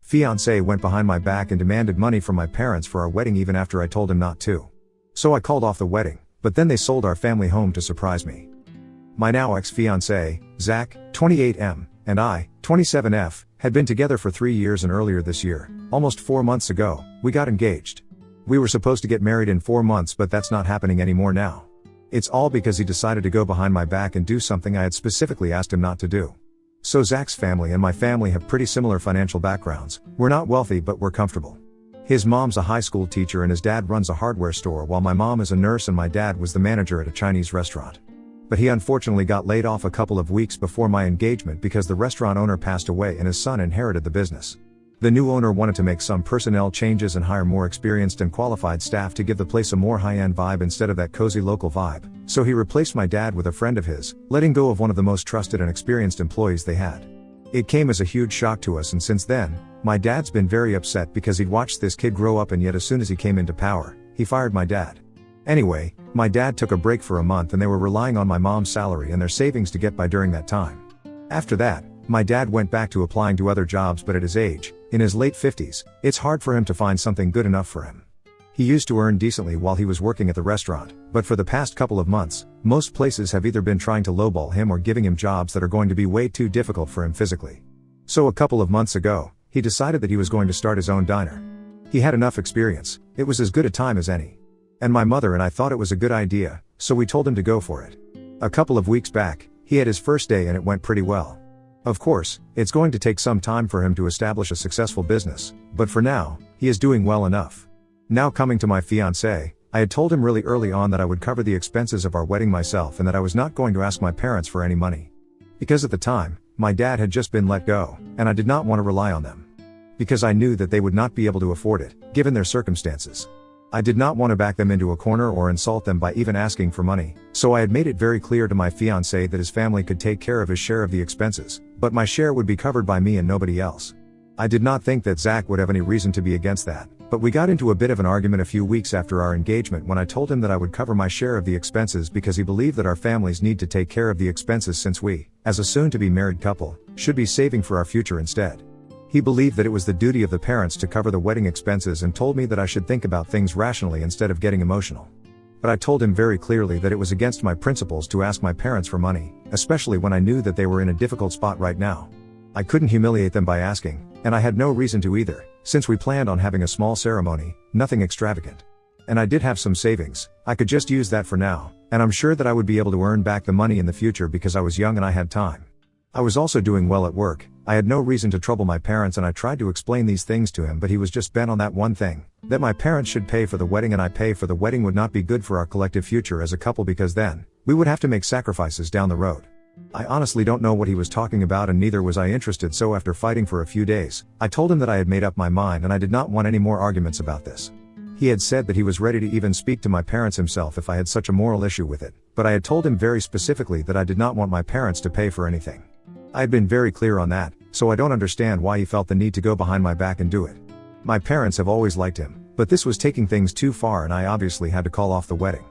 Fiancé went behind my back and demanded money from my parents for our wedding even after I told him not to. So I called off the wedding, but then they sold our family home to surprise me. My now ex-fiancé, Zach, 28M, and I, 27F, had been together for 3 years, and earlier this year, almost 4 months ago, we got engaged. We were supposed to get married in 4 months, but that's not happening anymore now. It's all because he decided to go behind my back and do something I had specifically asked him not to do. So Zach's family and my family have pretty similar financial backgrounds. We're not wealthy, but we're comfortable. His mom's a high school teacher and his dad runs a hardware store, while my mom is a nurse and my dad was the manager at a Chinese restaurant. But he unfortunately got laid off a couple of weeks before my engagement because the restaurant owner passed away and his son inherited the business. The new owner wanted to make some personnel changes and hire more experienced and qualified staff to give the place a more high-end vibe instead of that cozy local vibe. So he replaced my dad with a friend of his, letting go of one of the most trusted and experienced employees they had. It came as a huge shock to us, and since then, my dad's been very upset because he'd watched this kid grow up, and yet as soon as he came into power, he fired my dad. Anyway, my dad took a break for a month and they were relying on my mom's salary and their savings to get by during that time. After that, my dad went back to applying to other jobs, but at his age, in his late 50s, it's hard for him to find something good enough for him. He used to earn decently while he was working at the restaurant, but for the past couple of months, most places have either been trying to lowball him or giving him jobs that are going to be way too difficult for him physically. So a couple of months ago, he decided that he was going to start his own diner. He had enough experience, it was as good a time as any. And my mother and I thought it was a good idea, so we told him to go for it. A couple of weeks back, he had his first day and it went pretty well. Of course, it's going to take some time for him to establish a successful business, but for now, he is doing well enough. Now coming to my fiancé, I had told him really early on that I would cover the expenses of our wedding myself and that I was not going to ask my parents for any money. Because at the time, my dad had just been let go, and I did not want to rely on them. Because I knew that they would not be able to afford it, given their circumstances. I did not want to back them into a corner or insult them by even asking for money, so I had made it very clear to my fiancé that his family could take care of his share of the expenses, but my share would be covered by me and nobody else. I did not think that Zach would have any reason to be against that, but we got into a bit of an argument a few weeks after our engagement when I told him that I would cover my share of the expenses because he believed that our families need to take care of the expenses since we, as a soon-to-be married couple, should be saving for our future instead. He believed that it was the duty of the parents to cover the wedding expenses and told me that I should think about things rationally instead of getting emotional. But I told him very clearly that it was against my principles to ask my parents for money, especially when I knew that they were in a difficult spot right now. I couldn't humiliate them by asking, and I had no reason to either, since we planned on having a small ceremony, nothing extravagant. And I did have some savings, I could just use that for now, and I'm sure that I would be able to earn back the money in the future because I was young and I had time. I was also doing well at work, I had no reason to trouble my parents, and I tried to explain these things to him, but he was just bent on that one thing, that my parents should pay for the wedding and I pay for the wedding would not be good for our collective future as a couple because then, we would have to make sacrifices down the road. I honestly don't know what he was talking about and neither was I interested, so after fighting for a few days, I told him that I had made up my mind and I did not want any more arguments about this. He had said that he was ready to even speak to my parents himself if I had such a moral issue with it, but I had told him very specifically that I did not want my parents to pay for anything. I had been very clear on that, so I don't understand why he felt the need to go behind my back and do it. My parents have always liked him, but this was taking things too far and I obviously had to call off the wedding.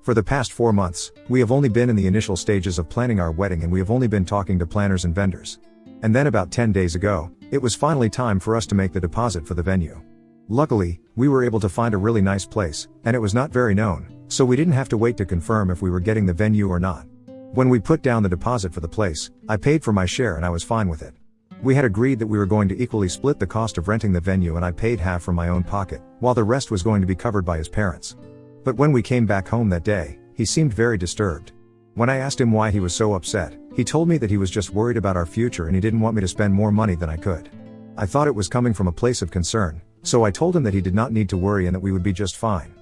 For the past 4 months, we have only been in the initial stages of planning our wedding and we have only been talking to planners and vendors. And then about 10 days ago, it was finally time for us to make the deposit for the venue. Luckily, we were able to find a really nice place, and it was not very known, so we didn't have to wait to confirm if we were getting the venue or not. When we put down the deposit for the place, I paid for my share and I was fine with it. We had agreed that we were going to equally split the cost of renting the venue and I paid half from my own pocket, while the rest was going to be covered by his parents. But when we came back home that day, he seemed very disturbed. When I asked him why he was so upset, he told me that he was just worried about our future and he didn't want me to spend more money than I could. I thought it was coming from a place of concern, so I told him that he did not need to worry and that we would be just fine.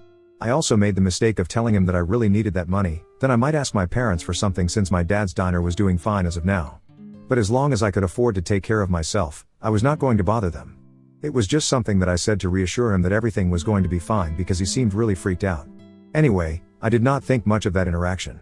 I also made the mistake of telling him that I really needed that money, then I might ask my parents for something since my dad's diner was doing fine as of now. But as long as I could afford to take care of myself, I was not going to bother them. It was just something that I said to reassure him that everything was going to be fine because he seemed really freaked out. Anyway, I did not think much of that interaction.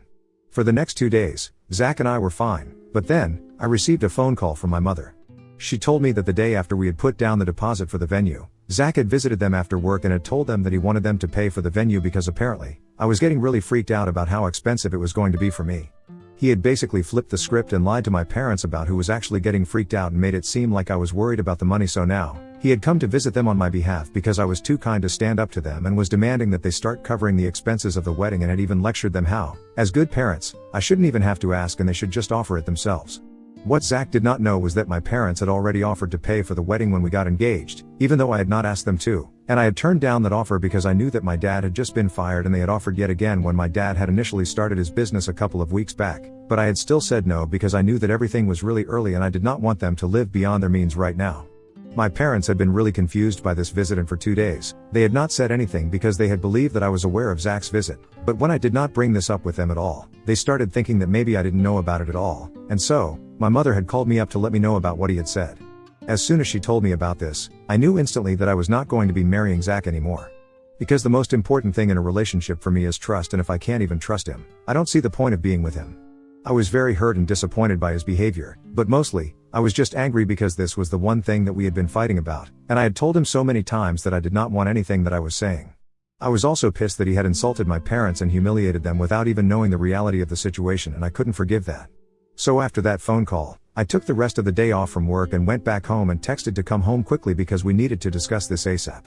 For the next 2 days, Zach and I were fine, but then, I received a phone call from my mother. She told me that the day after we had put down the deposit for the venue, Zach had visited them after work and had told them that he wanted them to pay for the venue because apparently, I was getting really freaked out about how expensive it was going to be for me. He had basically flipped the script and lied to my parents about who was actually getting freaked out and made it seem like I was worried about the money, so now, He had come to visit them on my behalf because I was too kind to stand up to them and was demanding that they start covering the expenses of the wedding, and had even lectured them how, as good parents, I shouldn't even have to ask and they should just offer it themselves. What Zach did not know was that my parents had already offered to pay for the wedding when we got engaged, even though I had not asked them to, and I had turned down that offer because I knew that my dad had just been fired and they had offered yet again when my dad had initially started his business a couple of weeks back, but I had still said no because I knew that everything was really early and I did not want them to live beyond their means right now. My parents had been really confused by this visit, and for 2 days, they had not said anything because they had believed that I was aware of Zach's visit, but when I did not bring this up with them at all, they started thinking that maybe I didn't know about it at all, and so, my mother had called me up to let me know about what he had said. As soon as she told me about this, I knew instantly that I was not going to be marrying Zach anymore. Because the most important thing in a relationship for me is trust, and if I can't even trust him, I don't see the point of being with him. I was very hurt and disappointed by his behavior, but mostly, I was just angry because this was the one thing that we had been fighting about, and I had told him so many times that I did not want anything that I was saying. I was also pissed that he had insulted my parents and humiliated them without even knowing the reality of the situation, and I couldn't forgive that. So after that phone call, I took the rest of the day off from work and went back home and texted to come home quickly because we needed to discuss this ASAP.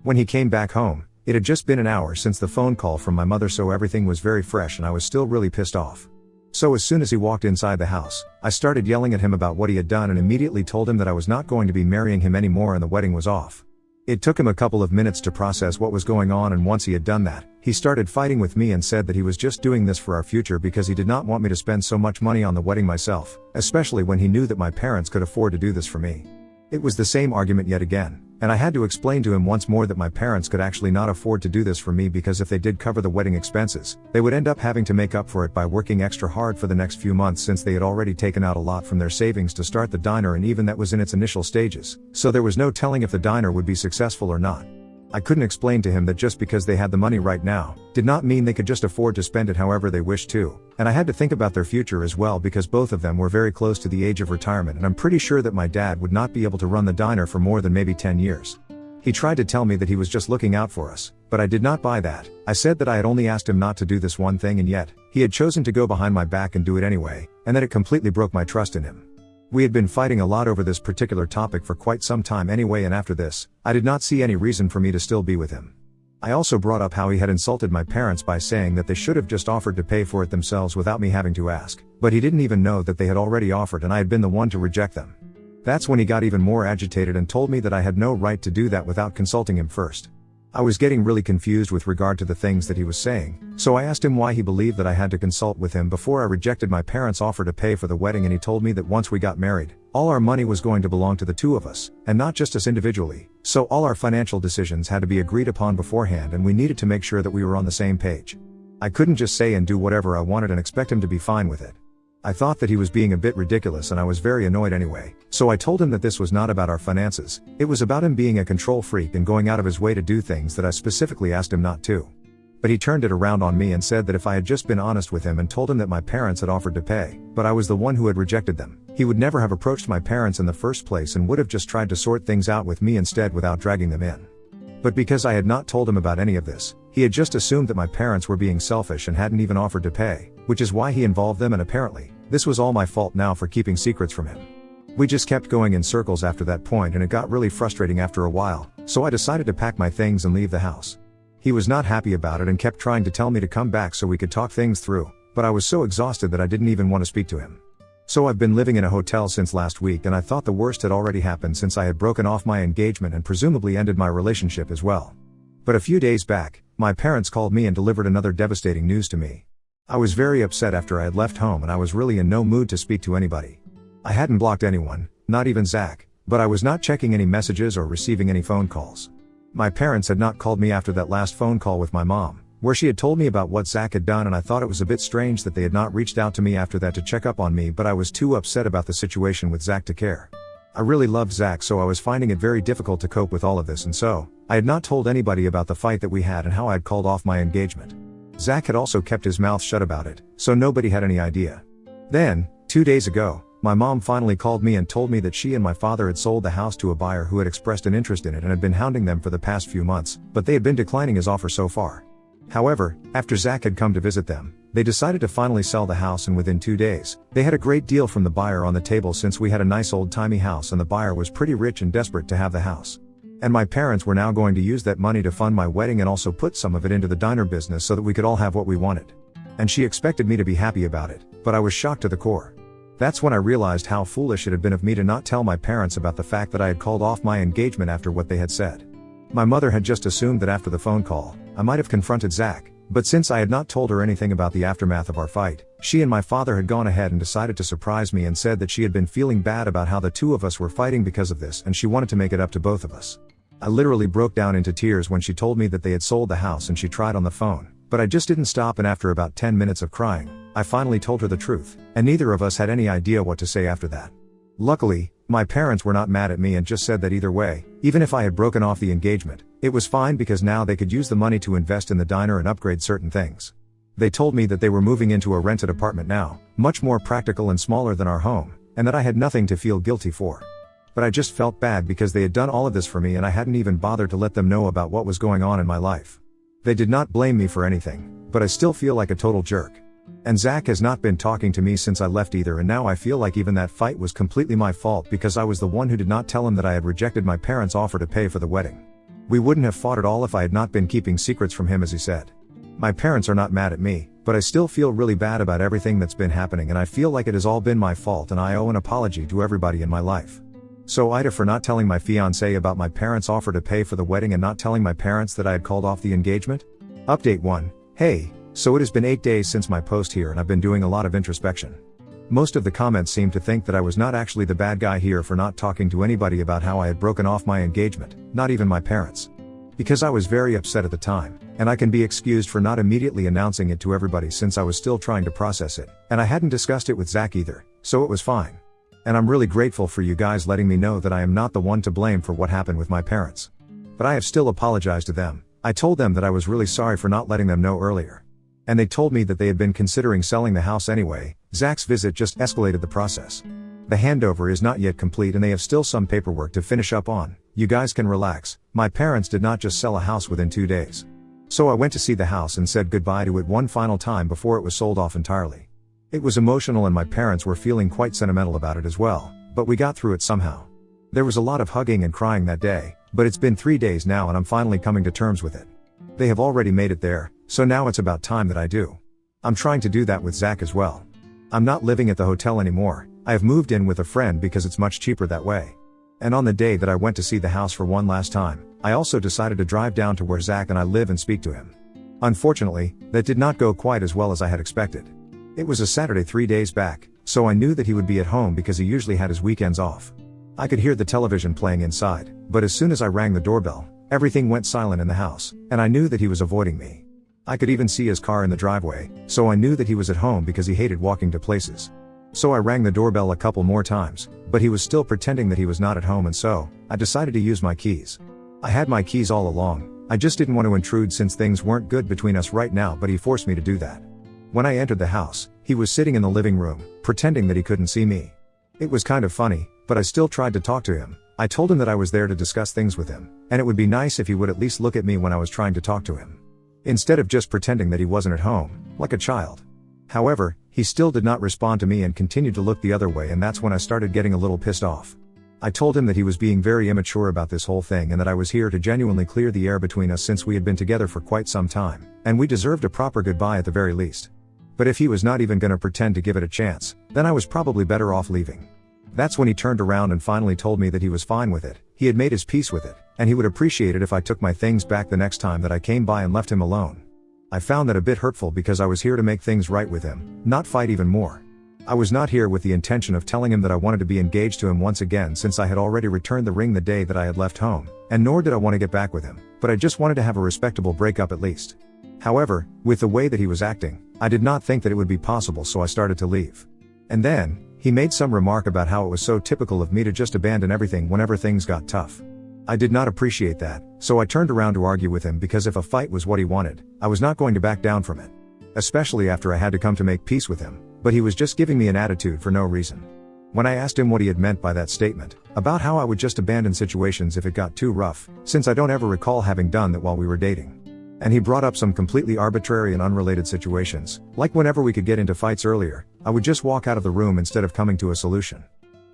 When he came back home, it had just been an hour since the phone call from my mother, so everything was very fresh and I was still really pissed off. So as soon as he walked inside the house, I started yelling at him about what he had done and immediately told him that I was not going to be marrying him anymore and the wedding was off. It took him a couple of minutes to process what was going on, and once he had done that, he started fighting with me and said that he was just doing this for our future because he did not want me to spend so much money on the wedding myself, especially when he knew that my parents could afford to do this for me. It was the same argument yet again, and I had to explain to him once more that my parents could actually not afford to do this for me because if they did cover the wedding expenses, they would end up having to make up for it by working extra hard for the next few months, since they had already taken out a lot from their savings to start the diner, and even that was in its initial stages, so there was no telling if the diner would be successful or not. I couldn't explain to him that just because they had the money right now, did not mean they could just afford to spend it however they wished to, and I had to think about their future as well because both of them were very close to the age of retirement, and I'm pretty sure that my dad would not be able to run the diner for more than maybe 10 years. He tried to tell me that he was just looking out for us, but I did not buy that. I said that I had only asked him not to do this one thing, and yet, he had chosen to go behind my back and do it anyway, and that it completely broke my trust in him. We had been fighting a lot over this particular topic for quite some time anyway, and after this, I did not see any reason for me to still be with him. I also brought up how he had insulted my parents by saying that they should have just offered to pay for it themselves without me having to ask, but he didn't even know that they had already offered and I had been the one to reject them. That's when he got even more agitated and told me that I had no right to do that without consulting him first. I was getting really confused with regard to the things that he was saying, so I asked him why he believed that I had to consult with him before I rejected my parents' offer to pay for the wedding, and he told me that once we got married, all our money was going to belong to the two of us, and not just us individually, so all our financial decisions had to be agreed upon beforehand and we needed to make sure that we were on the same page. I couldn't just say and do whatever I wanted and expect him to be fine with it. I thought that he was being a bit ridiculous and I was very annoyed anyway, so I told him that this was not about our finances, it was about him being a control freak and going out of his way to do things that I specifically asked him not to. But he turned it around on me and said that if I had just been honest with him and told him that my parents had offered to pay, but I was the one who had rejected them, he would never have approached my parents in the first place and would have just tried to sort things out with me instead without dragging them in. But because I had not told him about any of this, he had just assumed that my parents were being selfish and hadn't even offered to pay, which is why he involved them, and apparently, this was all my fault now for keeping secrets from him. We just kept going in circles after that point and it got really frustrating after a while, so I decided to pack my things and leave the house. He was not happy about it and kept trying to tell me to come back so we could talk things through, but I was so exhausted that I didn't even want to speak to him. So I've been living in a hotel since last week, and I thought the worst had already happened since I had broken off my engagement and presumably ended my relationship as well. But a few days back, my parents called me and delivered another devastating news to me. I was very upset after I had left home and I was really in no mood to speak to anybody. I hadn't blocked anyone, not even Zach, but I was not checking any messages or receiving any phone calls. My parents had not called me after that last phone call with my mom, where she had told me about what Zach had done, and I thought it was a bit strange that they had not reached out to me after that to check up on me, but I was too upset about the situation with Zach to care. I really loved Zach, so I was finding it very difficult to cope with all of this, and so, I had not told anybody about the fight that we had and how I had called off my engagement. Zach had also kept his mouth shut about it, so nobody had any idea. Then, 2 days ago, my mom finally called me and told me that she and my father had sold the house to a buyer who had expressed an interest in it and had been hounding them for the past few months, but they had been declining his offer so far. However, after Zach had come to visit them, They decided to finally sell the house, and within 2 days, they had a great deal from the buyer on the table since we had a nice old-timey house and the buyer was pretty rich and desperate to have the house. And my parents were now going to use that money to fund my wedding and also put some of it into the diner business so that we could all have what we wanted. And she expected me to be happy about it, but I was shocked to the core. That's when I realized how foolish it had been of me to not tell my parents about the fact that I had called off my engagement after what they had said. My mother had just assumed that after the phone call, I might have confronted Zach, but since I had not told her anything about the aftermath of our fight, she and my father had gone ahead and decided to surprise me and said that she had been feeling bad about how the two of us were fighting because of this and she wanted to make it up to both of us. I literally broke down into tears when she told me that they had sold the house and she tried on the phone, but I just didn't stop, and after about 10 minutes of crying, I finally told her the truth, and neither of us had any idea what to say after that. Luckily, my parents were not mad at me and just said that either way, even if I had broken off the engagement, it was fine because now they could use the money to invest in the diner and upgrade certain things. They told me that they were moving into a rented apartment now, much more practical and smaller than our home, and that I had nothing to feel guilty for. But I just felt bad because they had done all of this for me and I hadn't even bothered to let them know about what was going on in my life. They did not blame me for anything, but I still feel like a total jerk. And Zach has not been talking to me since I left either, and now I feel like even that fight was completely my fault because I was the one who did not tell him that I had rejected my parents' offer to pay for the wedding. We wouldn't have fought at all if I had not been keeping secrets from him, as he said. My parents are not mad at me, but I still feel really bad about everything that's been happening, and I feel like it has all been my fault and I owe an apology to everybody in my life. So Ida, for not telling my fiancé about my parents' offer to pay for the wedding and not telling my parents that I had called off the engagement. Update 1. Hey, so it has been 8 days since my post here and I've been doing a lot of introspection. Most of the comments seem to think that I was not actually the bad guy here for not talking to anybody about how I had broken off my engagement, not even my parents. Because I was very upset at the time, and I can be excused for not immediately announcing it to everybody since I was still trying to process it, and I hadn't discussed it with Zach either, so it was fine. And I'm really grateful for you guys letting me know that I am not the one to blame for what happened with my parents. But I have still apologized to them. I told them that I was really sorry for not letting them know earlier. And they told me that they had been considering selling the house anyway. Zach's visit just escalated the process. The handover is not yet complete and they have still some paperwork to finish up on. You guys can relax, my parents did not just sell a house within 2 days. So I went to see the house and said goodbye to it one final time before it was sold off entirely. It was emotional and my parents were feeling quite sentimental about it as well, but we got through it somehow. There was a lot of hugging and crying that day, but it's been 3 days now and I'm finally coming to terms with it. They have already made it there, so now it's about time that I do. I'm trying to do that with Zach as well. I'm not living at the hotel anymore, I have moved in with a friend because it's much cheaper that way. And on the day that I went to see the house for one last time, I also decided to drive down to where Zach and I live and speak to him. Unfortunately, that did not go quite as well as I had expected. It was a Saturday 3 days back, so I knew that he would be at home because he usually had his weekends off. I could hear the television playing inside, but as soon as I rang the doorbell, everything went silent in the house, and I knew that he was avoiding me. I could even see his car in the driveway, so I knew that he was at home because he hated walking to places. So I rang the doorbell a couple more times, but he was still pretending that he was not at home, and so I decided to use my keys. I had my keys all along, I just didn't want to intrude since things weren't good between us right now, but he forced me to do that. When I entered the house, he was sitting in the living room, pretending that he couldn't see me. It was kind of funny, but I still tried to talk to him. I told him that I was there to discuss things with him, and it would be nice if he would at least look at me when I was trying to talk to him, instead of just pretending that he wasn't at home, like a child. However, he still did not respond to me and continued to look the other way, and that's when I started getting a little pissed off. I told him that he was being very immature about this whole thing and that I was here to genuinely clear the air between us since we had been together for quite some time, and we deserved a proper goodbye at the very least. But if he was not even gonna pretend to give it a chance, then I was probably better off leaving. That's when he turned around and finally told me that he was fine with it, he had made his peace with it, and he would appreciate it if I took my things back the next time that I came by and left him alone. I found that a bit hurtful because I was here to make things right with him, not fight even more. I was not here with the intention of telling him that I wanted to be engaged to him once again since I had already returned the ring the day that I had left home, and nor did I want to get back with him, but I just wanted to have a respectable breakup at least. However, with the way that he was acting, I did not think that it would be possible, so I started to leave. And then, he made some remark about how it was so typical of me to just abandon everything whenever things got tough. I did not appreciate that, so I turned around to argue with him because if a fight was what he wanted, I was not going to back down from it. Especially after I had to come to make peace with him, but he was just giving me an attitude for no reason. When I asked him what he had meant by that statement, about how I would just abandon situations if it got too rough, since I don't ever recall having done that while we were dating. And he brought up some completely arbitrary and unrelated situations, like whenever we could get into fights earlier, I would just walk out of the room instead of coming to a solution.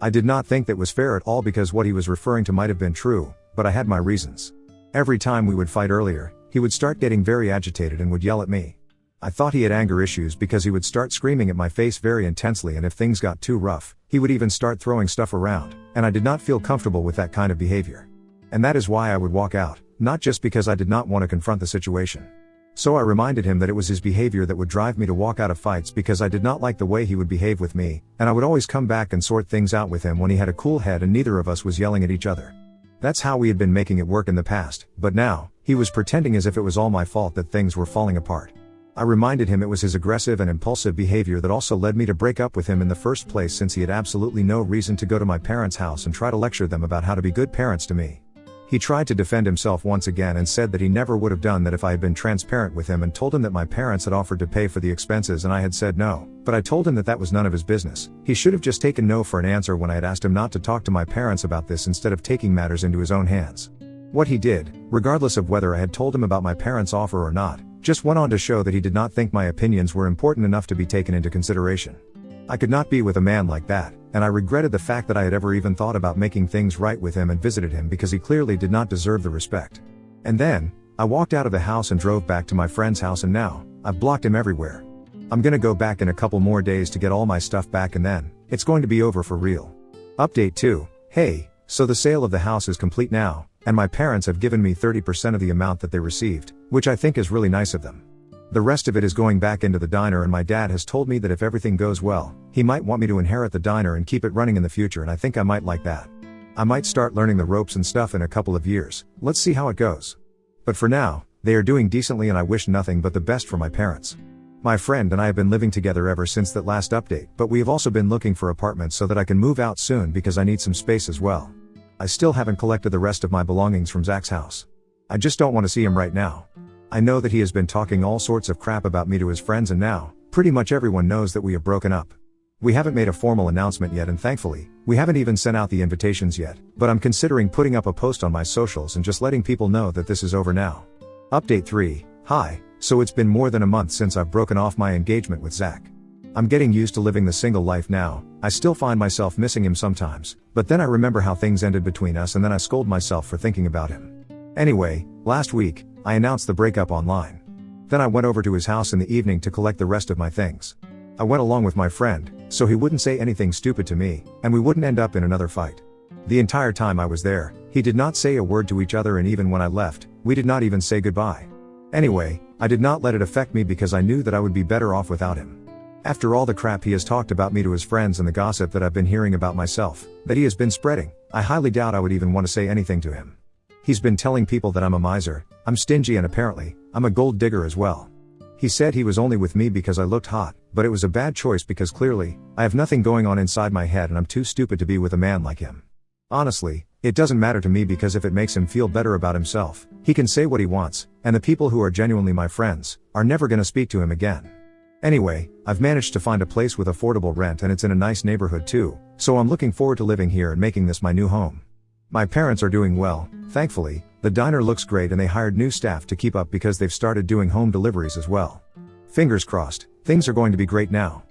I did not think that was fair at all because what he was referring to might have been true, but I had my reasons. Every time we would fight earlier, he would start getting very agitated and would yell at me. I thought he had anger issues because he would start screaming at my face very intensely, and if things got too rough, he would even start throwing stuff around, and I did not feel comfortable with that kind of behavior. And that is why I would walk out, not just because I did not want to confront the situation. So I reminded him that it was his behavior that would drive me to walk out of fights because I did not like the way he would behave with me, and I would always come back and sort things out with him when he had a cool head and neither of us was yelling at each other. That's how we had been making it work in the past, but now, he was pretending as if it was all my fault that things were falling apart. I reminded him it was his aggressive and impulsive behavior that also led me to break up with him in the first place, since he had absolutely no reason to go to my parents' house and try to lecture them about how to be good parents to me. He tried to defend himself once again and said that he never would have done that if I had been transparent with him and told him that my parents had offered to pay for the expenses and I had said no, but I told him that that was none of his business. He should have just taken no for an answer when I had asked him not to talk to my parents about this instead of taking matters into his own hands. What he did, regardless of whether I had told him about my parents' offer or not, just went on to show that he did not think my opinions were important enough to be taken into consideration. I could not be with a man like that, and I regretted the fact that I had ever even thought about making things right with him and visited him because he clearly did not deserve the respect. And then, I walked out of the house and drove back to my friend's house, and now, I've blocked him everywhere. I'm gonna go back in a couple more days to get all my stuff back, and then, it's going to be over for real. Update 2. Hey, so the sale of the house is complete now, and my parents have given me 30% of the amount that they received, which I think is really nice of them. The rest of it is going back into the diner, and my dad has told me that if everything goes well, he might want me to inherit the diner and keep it running in the future, and I think I might like that. I might start learning the ropes and stuff in a couple of years, let's see how it goes. But for now, they are doing decently and I wish nothing but the best for my parents. My friend and I have been living together ever since that last update, but we have also been looking for apartments so that I can move out soon because I need some space as well. I still haven't collected the rest of my belongings from Zach's house. I just don't want to see him right now. I know that he has been talking all sorts of crap about me to his friends, and now, pretty much everyone knows that we have broken up. We haven't made a formal announcement yet, and thankfully, we haven't even sent out the invitations yet, but I'm considering putting up a post on my socials and just letting people know that this is over now. Update 3. Hi, so it's been more than a month since I've broken off my engagement with Zach. I'm getting used to living the single life now. I still find myself missing him sometimes, but then I remember how things ended between us and then I scold myself for thinking about him. Anyway, last week, I announced the breakup online. Then I went over to his house in the evening to collect the rest of my things. I went along with my friend, so he wouldn't say anything stupid to me, and we wouldn't end up in another fight. The entire time I was there, he did not say a word to each other, and even when I left, we did not even say goodbye. Anyway, I did not let it affect me because I knew that I would be better off without him. After all the crap he has talked about me to his friends and the gossip that I've been hearing about myself, that he has been spreading, I highly doubt I would even want to say anything to him. He's been telling people that I'm a miser, I'm stingy, and apparently, I'm a gold digger as well. He said he was only with me because I looked hot, but it was a bad choice because clearly, I have nothing going on inside my head and I'm too stupid to be with a man like him. Honestly, it doesn't matter to me because if it makes him feel better about himself, he can say what he wants, and the people who are genuinely my friends, are never gonna speak to him again. Anyway, I've managed to find a place with affordable rent and it's in a nice neighborhood too, so I'm looking forward to living here and making this my new home. My parents are doing well, thankfully. The diner looks great and they hired new staff to keep up because they've started doing home deliveries as well. Fingers crossed, things are going to be great now.